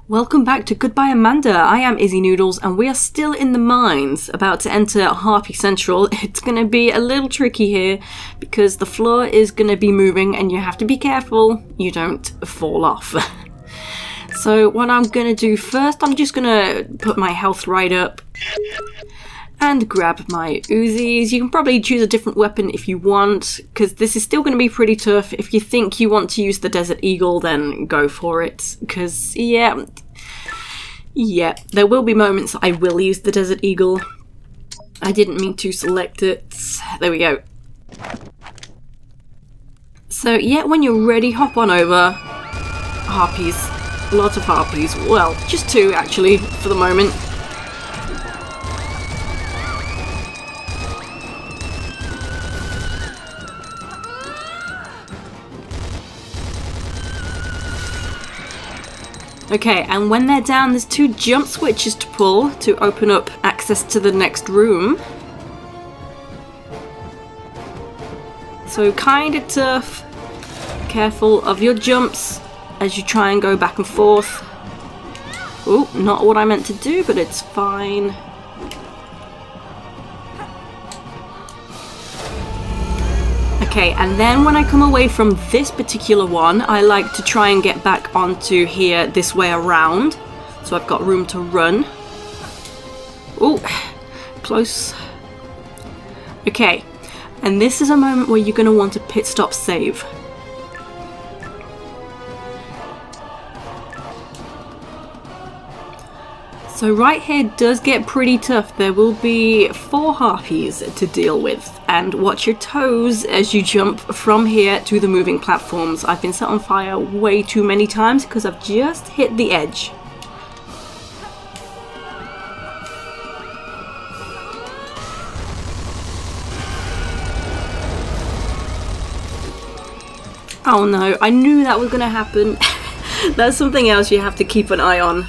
Welcome back to Goodbye Amanda. I am Izzy Noodles and we are still in the mines, about to enter Harpy Central. It's going to be a little tricky here because the floor is going to be moving and you have to be careful you don't fall off. So what I'm going to do first, I'm just going to put my health right up and grab my Uzis. You can probably choose a different weapon if you want, because this is still going to be pretty tough. If you think you want to use the Desert Eagle, then go for it, because yeah, there will be moments I will use the Desert Eagle. I didn't mean to select it. There we go. So yeah, when you're ready, hop on over. Harpies. Lots of harpies. Well, just two actually, for the moment. Okay, and when they're down, there's two jump switches to pull to open up access to the next room. So kinda tough. Careful of your jumps as you try and go back and forth. Oh, not what I meant to do, but it's fine. Okay, and then when I come away from this particular one, I like to try and get back onto here this way around. So I've got room to run. Oh, close. Okay, and this is a moment where you're going to want to pit stop save. So right here does get pretty tough. There will be 4 harpies to deal with, and watch your toes as you jump from here to the moving platforms. I've been set on fire way too many times because I've just hit the edge. Oh no, I knew that was gonna happen. That's something else you have to keep an eye on.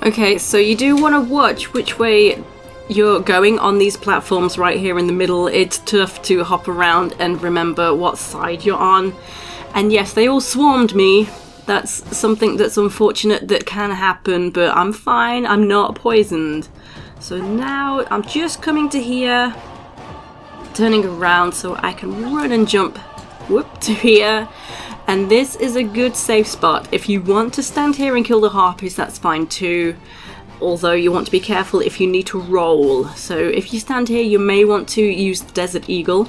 Okay, so you do want to watch which way you're going on these platforms right here in the middle. It's tough to hop around and remember what side you're on. And yes, they all swarmed me. That's something that's unfortunate that can happen, but I'm fine. I'm not poisoned. So now I'm just coming to here, turning around so I can run and jump whoop to here. And this is a good safe spot. If you want to stand here and kill the harpies, that's fine too. Although you want to be careful if you need to roll. So if you stand here, you may want to use the Desert Eagle.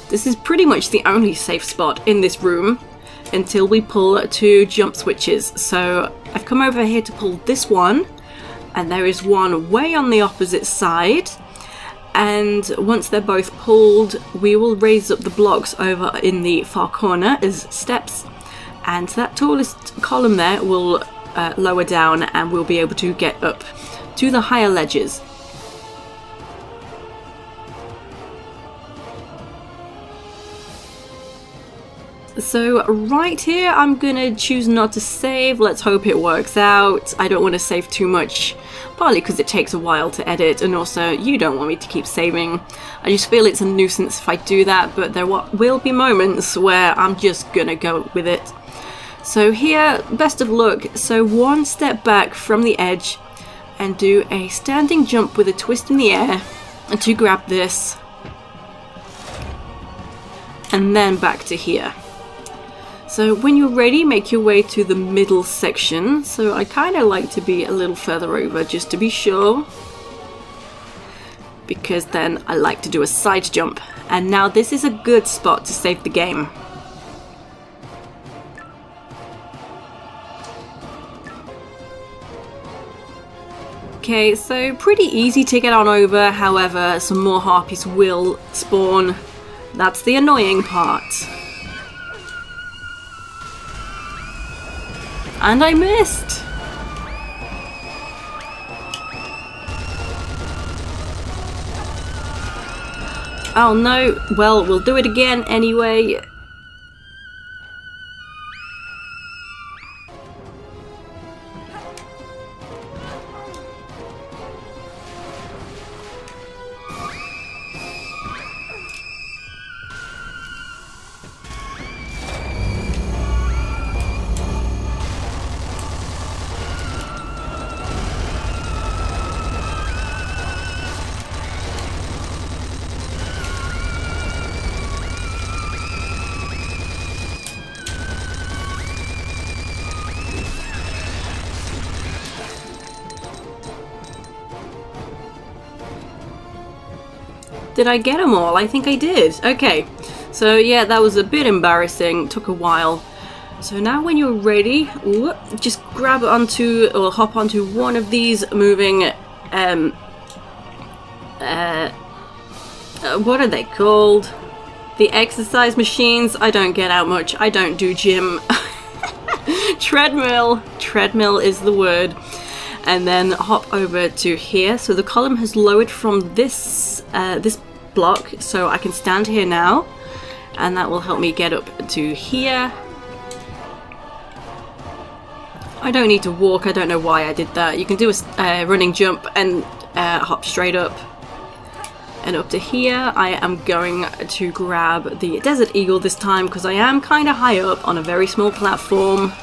This is pretty much the only safe spot in this room until we pull 2 jump switches. So I've come over here to pull this one, and there is one way on the opposite side. And once they're both pulled, we will raise up the blocks over in the far corner as steps, and that tallest column there will lower down and we'll be able to get up to the higher ledges. So right here I'm gonna choose not to save. Let's hope it works out. I don't want to save too much, partly because it takes a while to edit, and also you don't want me to keep saving. I just feel it's a nuisance if I do that, but there will be moments where I'm just gonna go with it. So here, best of luck. So 1 step back from the edge and do a standing jump with a twist in the air to grab this, and then back to here. So when you're ready, make your way to the middle section. So I kind of like to be a little further over just to be sure, because then I like to do a side jump. And now this is a good spot to save the game. Okay, so pretty easy to get on over. However, some more harpies will spawn That's the annoying part. And I missed! Oh no, well, we'll do it again anyway. Did I get them all? I think I did. Okay, so yeah, that was a bit embarrassing. Took a while. So now when you're ready, just grab onto or hop onto one of these moving what are they called? The exercise machines. I don't get out much. I don't do gym. Treadmill. Treadmill is the word. And then hop over to here. So the column has lowered from this this block, so I can stand here now, and that will help me get up to here. I don't need to walk. I don't know why I did that. You can do a running jump and hop straight up and up to here. I am going to grab the Desert Eagle this time because I am kind of high up on a very small platform.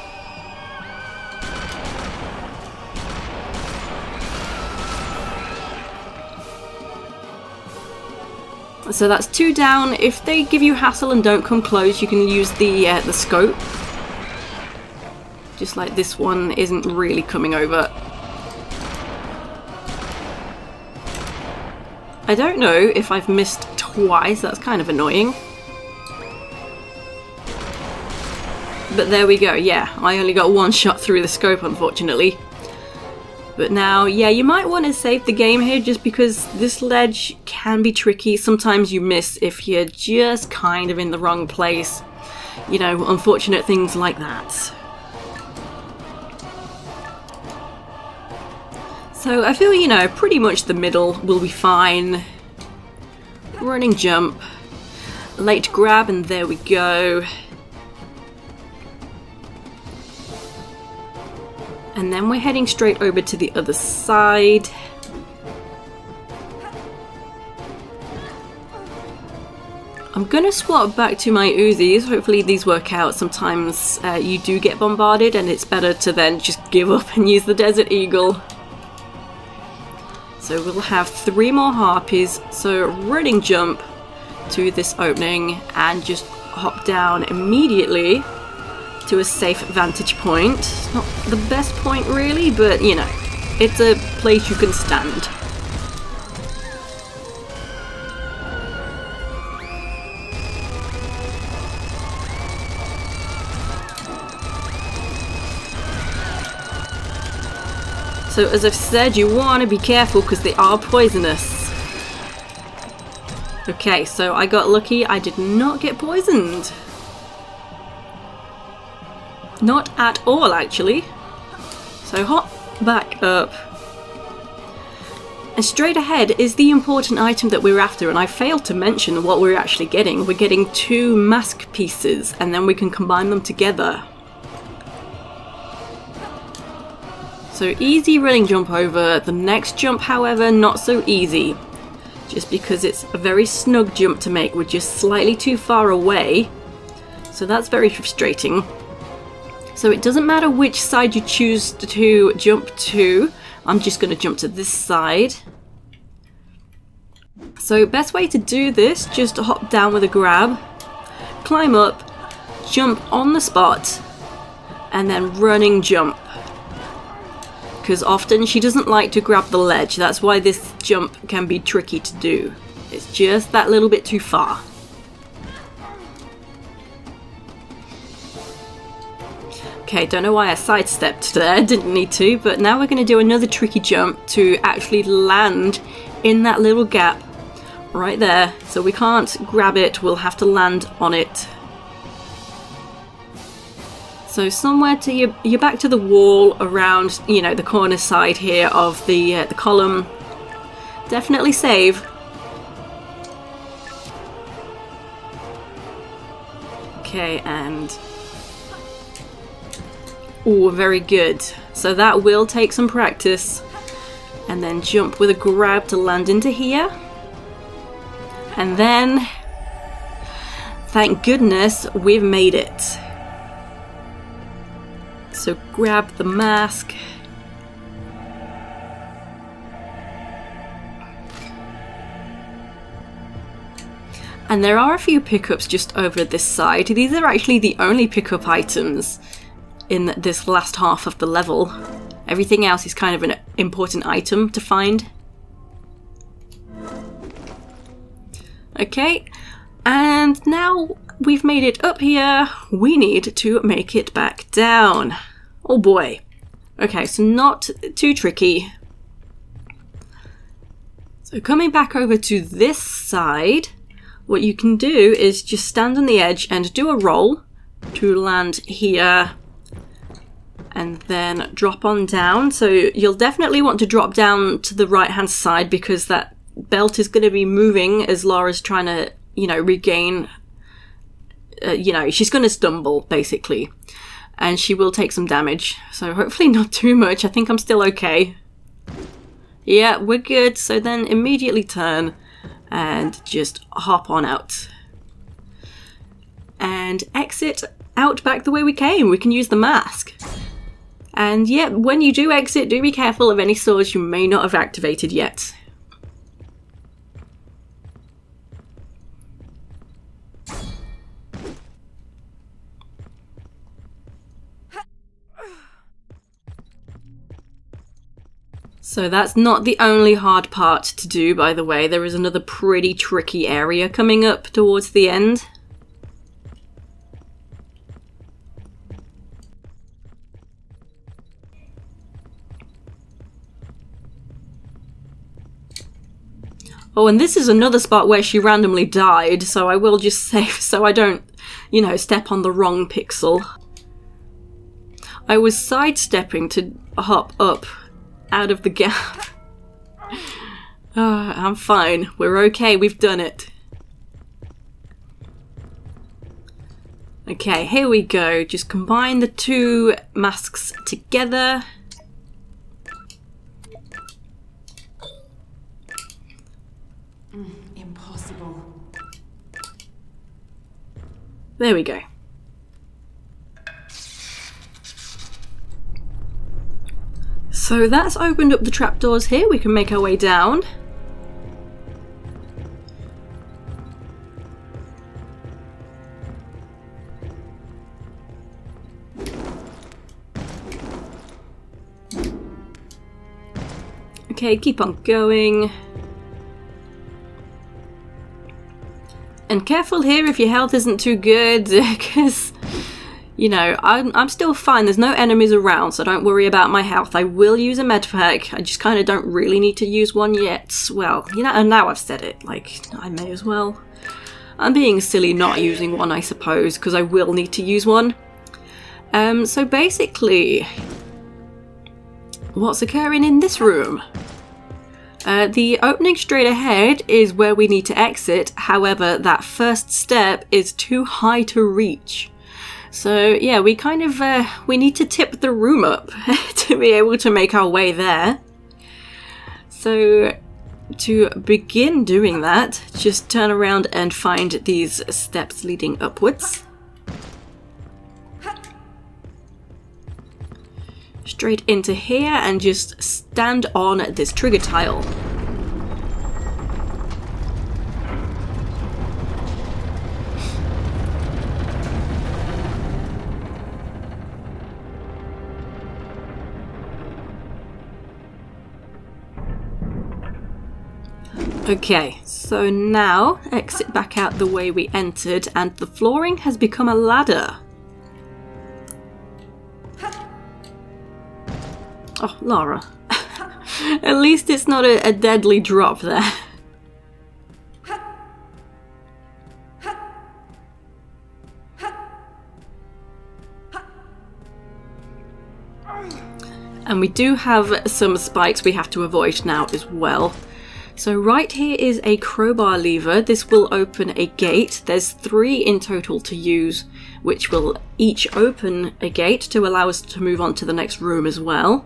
So that's 2 down. If they give you hassle and don't come close, you can use the scope. Just like this one isn't really coming over. I don't know if I've missed twice. That's kind of annoying. But there we go. Yeah, I only got 1 shot through the scope, unfortunately. But now, yeah, you might want to save the game here just because this ledge can be tricky. Sometimes you miss if you're just kind of in the wrong place. You know, unfortunate things like that. So I feel, you know, pretty much the middle will be fine. Running jump. Late grab, and there we go. And then we're heading straight over to the other side. I'm gonna swap back to my Uzis. Hopefully these work out. Sometimes you do get bombarded and it's better to then just give up and use the Desert Eagle. So we'll have 3 more harpies. So running jump to this opening and just hop down immediately to a safe vantage point. Not the best point really, but you know, it's a place you can stand. So as I've said, you want to be careful because they are poisonous. Okay, so I got lucky. I did not get poisoned. Not at all, actually. So hop back up. And straight ahead is the important item that we're after, and I failed to mention what we're actually getting. We're getting 2 mask pieces, and then we can combine them together. So easy running jump over. The next jump, however, not so easy. Just because it's a very snug jump to make. We're just slightly too far away. So that's very frustrating. So it doesn't matter which side you choose to jump to. I'm just going to jump to this side. So best way to do this, just hop down with a grab, climb up, jump on the spot, and then running jump. Because often she doesn't like to grab the ledge. That's why this jump can be tricky to do. It's just that little bit too far. Okay, don't know why I sidestepped there, didn't need to, but now we're going to do another tricky jump to actually land in that little gap right there. So we can't grab it, we'll have to land on it. So somewhere to your back to the wall around, you know, the corner side here of the column. Definitely save. Okay, and... ooh, very good. So that will take some practice. And then jump with a grab to land into here. And then... thank goodness we've made it. So grab the mask. And there are a few pickups just over this side. These are actually the only pickup items in this last half of the level. Everything else is kind of an important item to find. Okay, and now we've made it up here, we need to make it back down. Oh boy. Okay, so not too tricky. So coming back over to this side, what you can do is just stand on the edge and do a roll to land here and then drop on down. So you'll definitely want to drop down to the right hand side because that belt is going to be moving as Laura's trying to, you know, regain, you know, she's going to stumble basically and she will take some damage. So hopefully not too much. I think I'm still okay. Yeah, we're good. So then immediately turn and just hop on out and exit out back the way we came. We can use the mask. And yeah, when you do exit, do be careful of any swords you may not have activated yet. So that's not the only hard part to do, by the way. There is another pretty tricky area coming up towards the end. Oh, and this is another spot where she randomly died, so I will just save so I don't, you know, step on the wrong pixel. I was sidestepping to hop up out of the gap. Oh, I'm fine. We're okay. We've done it. Okay, here we go. Just combine the two masks together. Impossible. There we go. So that's opened up the trapdoors here. We can make our way down. Okay, keep on going. And careful here if your health isn't too good, because, you know, I'm still fine. There's no enemies around, so don't worry about my health. I will use a Medpack. I just kind of don't really need to use one yet. Well, you know, and now I've said it, like, I may as well. I'm being silly not using one, I suppose, because I will need to use one. So basically, what's occurring in this room? The opening straight ahead is where we need to exit. However, that first step is too high to reach. So yeah, we kind of, we need to tip the room up to be able to make our way there. So to begin doing that, just turn around and find these steps leading upwards. Straight into here and just stand on this trigger tile. Okay, so now exit back out the way we entered and the flooring has become a ladder. Oh, Laura. At least it's not a deadly drop there. And we do have some spikes we have to avoid now as well. So right here is a crowbar lever. This will open a gate. There's 3 in total to use, which will each open a gate to allow us to move on to the next room as well.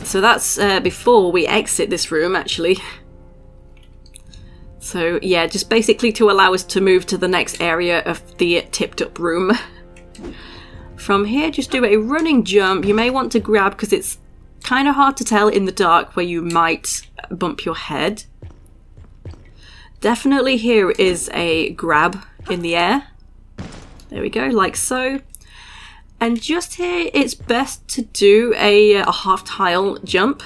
So that's before we exit this room, actually. So yeah, just basically to allow us to move to the next area of the tipped up room. From here, just do a running jump. You may want to grab, because it's kind of hard to tell in the dark where you might bump your head. Definitely here is a grab in the air. There we go, like so. And just here, it's best to do a half tile jump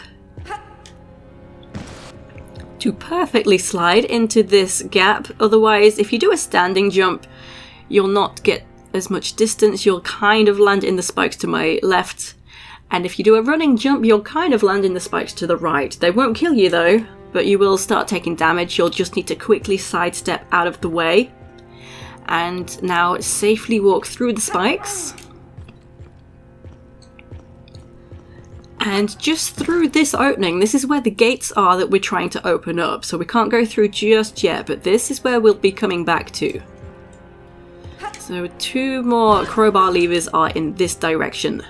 to perfectly slide into this gap. Otherwise, if you do a standing jump, you'll not get as much distance. You'll kind of land in the spikes to my left. And if you do a running jump, you'll kind of land in the spikes to the right. They won't kill you though, but you will start taking damage. You'll just need to quickly sidestep out of the way. And now safely walk through the spikes. And just through this opening, this is where the gates are that we're trying to open up. So we can't go through just yet, but this is where we'll be coming back to. So 2 more crowbar levers are in this direction.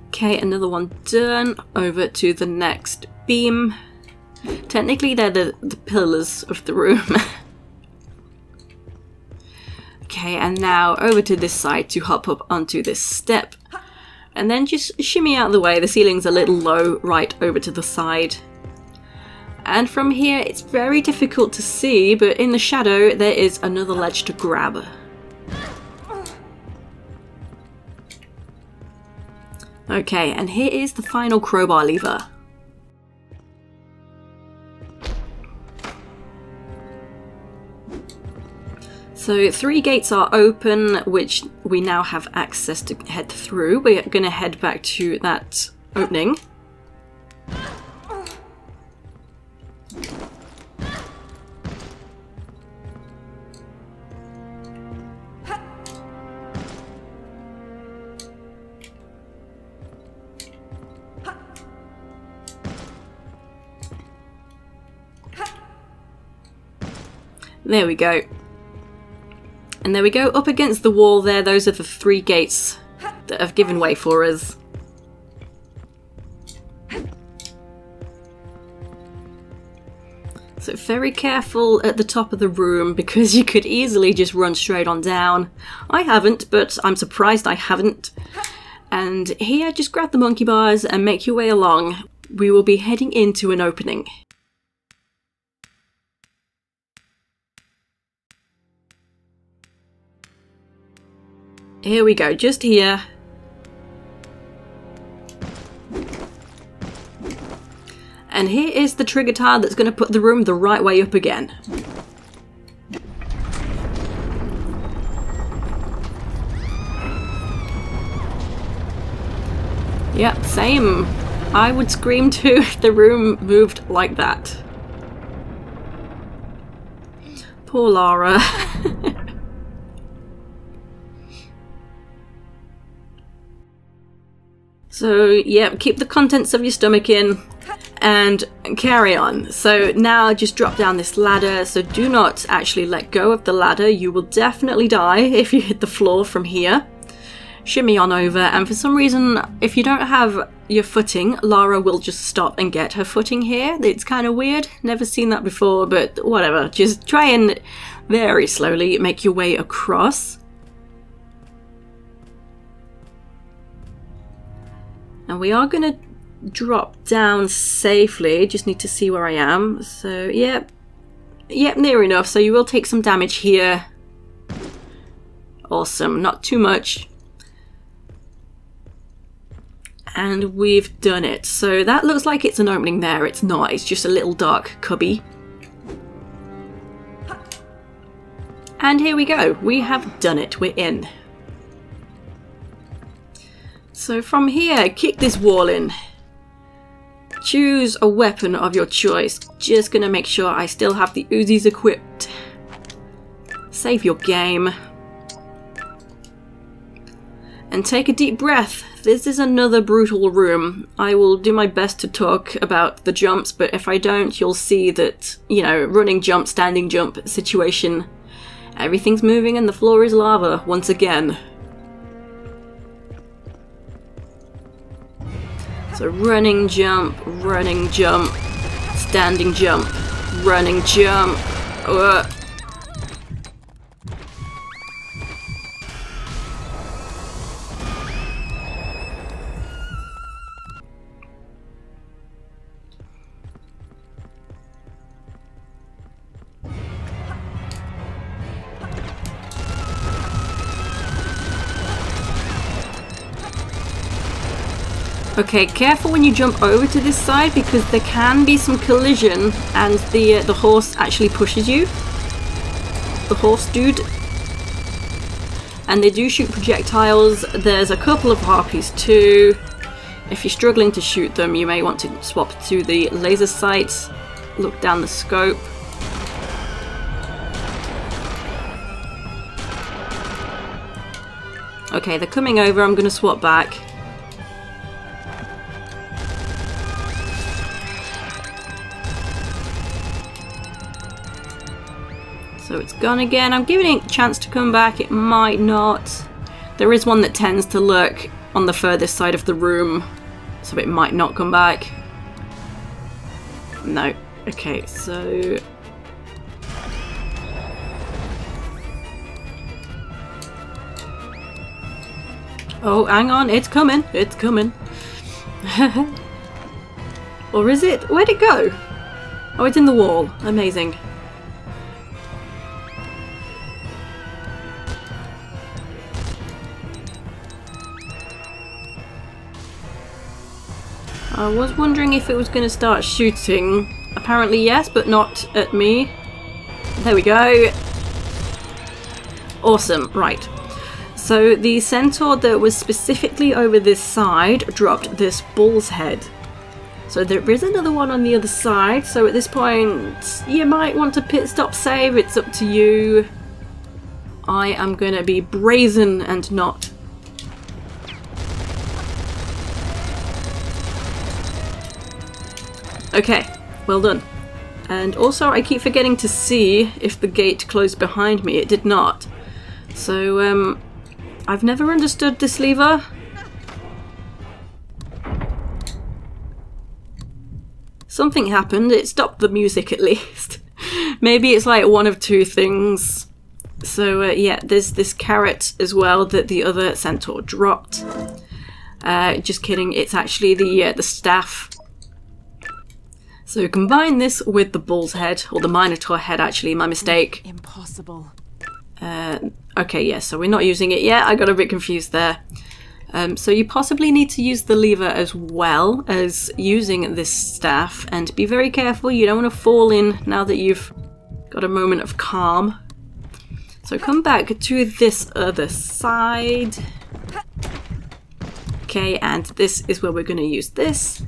Okay, another one done. Over to the next beam. Technically they're the pillars of the room. Okay, and now over to this side to hop up onto this step. And then just shimmy out of the way. The ceiling's a little low right over to the side. And from here it's very difficult to see, but in the shadow there is another ledge to grab. Okay, and here is the final crowbar lever. So 3 gates are open, which we now have access to head through. We're going to head back to that opening. There we go. And there we go, up against the wall there, those are the 3 gates that have given way for us. So very careful at the top of the room, because you could easily just run straight on down. I haven't, but I'm surprised I haven't. And here, just grab the monkey bars and make your way along. We will be heading into an opening. Here we go, just here. And here is the trigger tile that's going to put the room the right way up again. Yep, same. I would scream too if the room moved like that. Poor Lara. So, yeah, keep the contents of your stomach in and carry on. So now just drop down this ladder. So do not actually let go of the ladder. You will definitely die if you hit the floor from here. Shimmy on over, and for some reason, if you don't have your footing, Lara will just stop and get her footing here. It's kind of weird. Never seen that before, but whatever. Just try and very slowly make your way across. And we are going to drop down safely. Just need to see where I am. So, yep, near enough. So you will take some damage here. Awesome, not too much. And we've done it. So that looks like it's an opening there. It's not. It's just a little dark cubby. And here we go. We have done it. We're in. So from here, kick this wall in. Choose a weapon of your choice. Just gonna make sure I still have the Uzis equipped. Save your game. And take a deep breath. This is another brutal room. I will do my best to talk about the jumps, but if I don't, you'll see that, you know, running jump, standing jump situation. Everything's moving and the floor is lava once again. So running jump, standing jump, running jump. Okay, careful when you jump over to this side because there can be some collision and the horse actually pushes you. The horse dude. And they do shoot projectiles. There's a couple of harpies too. If you're struggling to shoot them, you may want to swap to the laser sights. Look down the scope. Okay, they're coming over. I'm going to swap back. So it's gone again. I'm giving it a chance to come back. It might not. There is one that tends to lurk on the furthest side of the room, so it might not come back. No. Okay, so... Oh, hang on. It's coming. It's coming. Or is it? Where'd it go? Oh, it's in the wall. Amazing. I was wondering if it was going to start shooting. Apparently yes, but not at me. There we go. Awesome, right. So the centaur that was specifically over this side dropped this bull's head. So there is another one on the other side, so at this point you might want to pit stop save, it's up to you. I am going to be brazen and not. Okay, well done. And also I keep forgetting to see if the gate closed behind me. It did not. So, I've never understood this lever. Something happened. It stopped the music at least. Maybe it's like one of two things. So, yeah, there's this carrot as well that the other centaur dropped. Just kidding. It's actually the staff. So combine this with the bull's head, or the Minotaur head actually, my mistake. Impossible. Okay, yeah, so we're not using it yet. I got a bit confused there. So you possibly need to use the lever as well as using this staff, and be very careful, you don't want to fall in now that you've got a moment of calm. So come back to this other side. Okay, and this is where we're going to use this.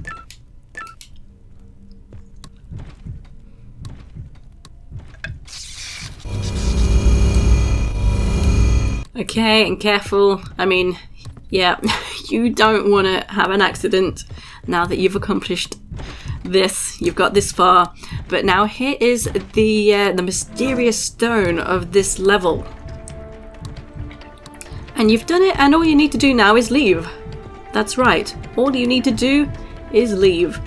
Okay, and careful. I mean, yeah, you don't want to have an accident now that you've accomplished this. You've got this far. But now here is the mysterious stone of this level. And you've done it, and all you need to do now is leave. That's right. All you need to do is leave.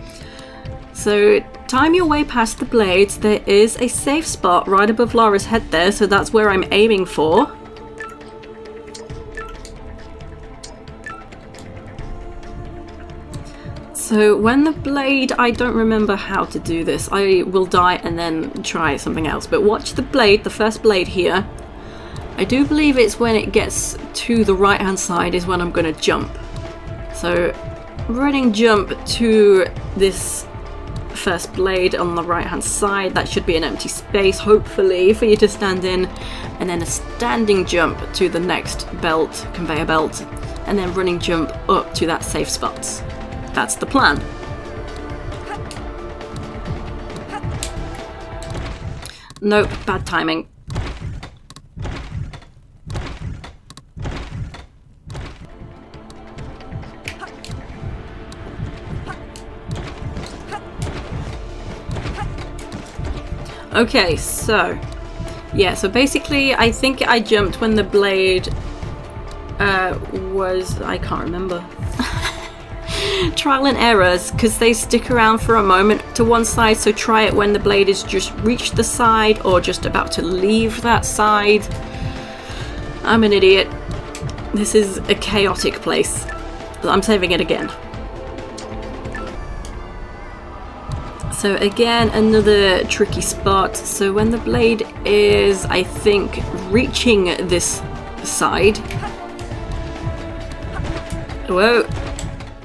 So time your way past the blades. There is a safe spot right above Laura's head there, so that's where I'm aiming for. So when the blade, I don't remember how to do this. I will die and then try something else. But watch the blade, the first blade here. I do believe it's when it gets to the right hand side is when I'm going to jump. So running jump to this first blade on the right hand side. That should be an empty space, hopefully, for you to stand in, and then a standing jump to the next belt, conveyor belt, and then running jump up to that safe spot. That's the plan. Nope, bad timing. Okay, so yeah, so basically I think I jumped when the blade was, I can't remember. Trial and errors, because they stick around for a moment to one side, so try it when the blade has just reached the side or just about to leave that side. I'm an idiot. This is a chaotic place. I'm saving it again. So again, another tricky spot. So when the blade is, I think, reaching this side. Whoa.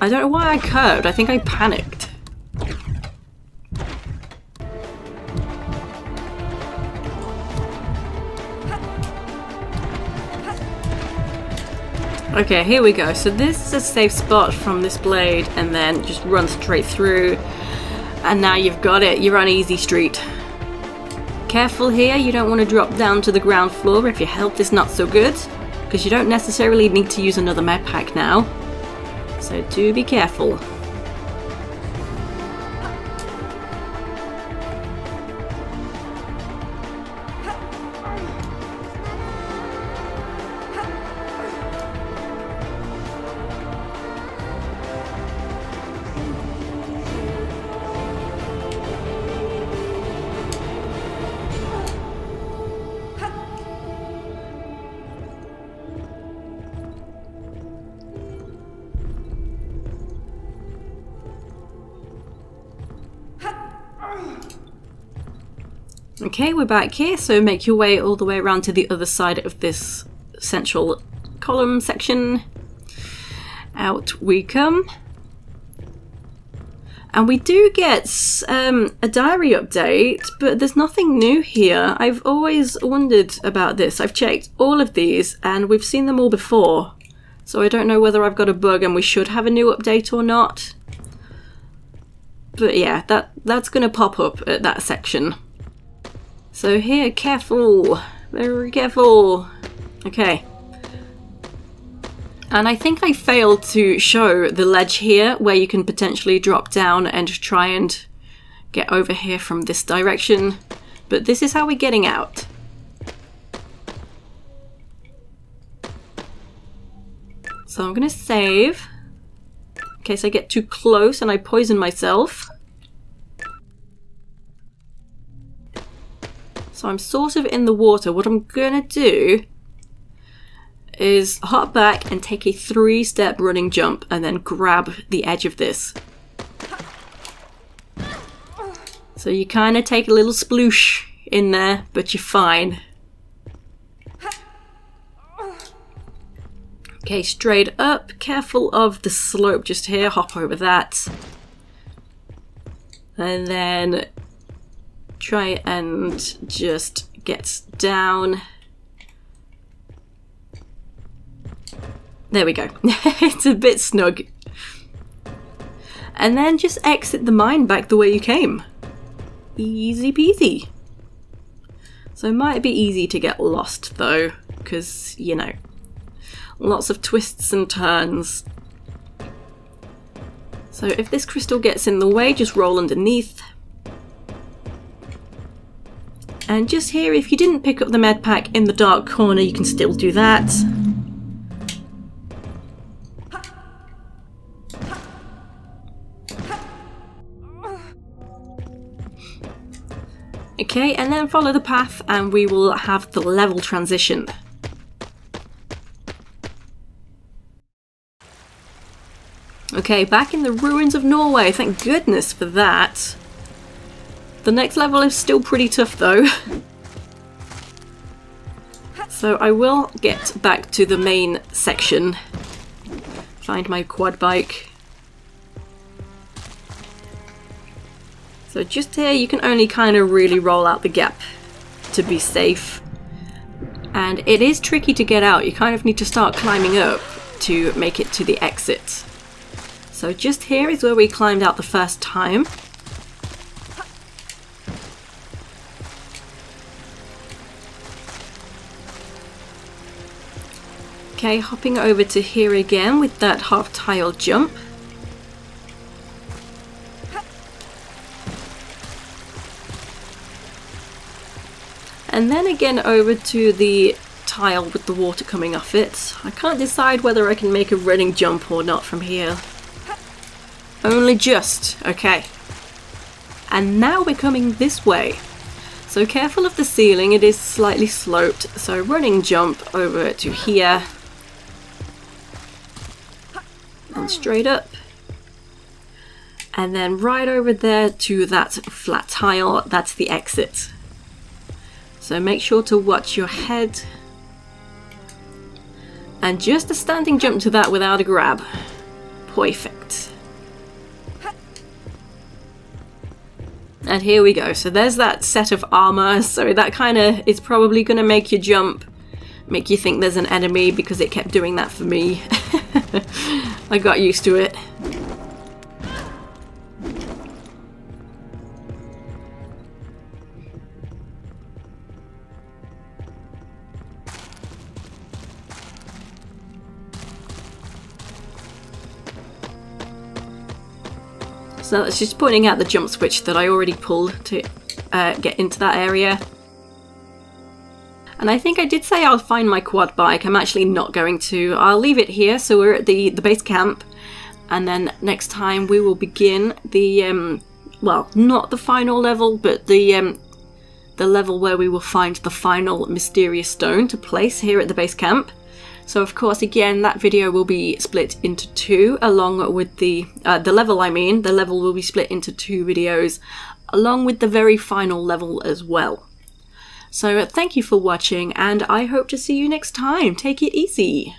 I don't know why I curved. I think I panicked. Okay, here we go. So this is a safe spot from this blade, and then just run straight through. And now you've got it, you're on easy street. Careful here, you don't want to drop down to the ground floor if your health is not so good, because you don't necessarily need to use another medpack now. So do be careful. Okay, we're back here, so make your way all the way around to the other side of this central column section. Out we come. And we do get a diary update, but there's nothing new here. I've always wondered about this. I've checked all of these, and we've seen them all before. So I don't know whether I've got a bug and we should have a new update or not. But yeah, that's going to pop up at that section. So here, careful, very careful. Okay. And I think I failed to show the ledge here where you can potentially drop down and try and get over here from this direction. But this is how we're getting out. So I'm gonna save in case I get too close and I poison myself. So I'm sort of in the water. What I'm gonna do is hop back and take a 3-step running jump and then grab the edge of this. So you kind of take a little sploosh in there, but you're fine. Okay, straight up. Careful of the slope just here. Hop over that. And then try and just get down. There we go. It's a bit snug. And then just exit the mine back the way you came. Easy peasy. So it might be easy to get lost though, because, you know, lots of twists and turns. So if this crystal gets in the way, just roll underneath. And just here, if you didn't pick up the medpack in the dark corner, you can still do that. Okay, and then follow the path and we will have the level transition. Okay, back in the ruins of Norway, thank goodness for that. The next level is still pretty tough though. So I will get back to the main section. Find my quad bike. So just here you can only kind of really roll out the gap to be safe. And it is tricky to get out. You kind of need to start climbing up to make it to the exit. So just here is where we climbed out the first time. Okay, hopping over to here again with that half tile jump. And then again over to the tile with the water coming off it. I can't decide whether I can make a running jump or not from here. Only just, okay. And now we're coming this way. So careful of the ceiling, it is slightly sloped. So running jump over to here. And straight up. And then right over there to that flat tile, that's the exit. So make sure to watch your head. And just a standing jump to that without a grab. Perfect. And here we go. So there's that set of armor. So that kind of is probably going to make you jump. Make you think there's an enemy because it kept doing that for me. I got used to it. So that's just pointing out the jump switch that I already pulled to get into that area. And I think I did say I'll find my quad bike. I'm actually not going to. I'll leave it here. So we're at the base camp. And then next time we will begin the, well, not the final level, but the level where we will find the final mysterious stone to place here at the base camp. So of course, again, that video will be split into two, along with the level, the level will be split into two videos, along with the very final level as well. So thank you for watching, and I hope to see you next time. Take it easy.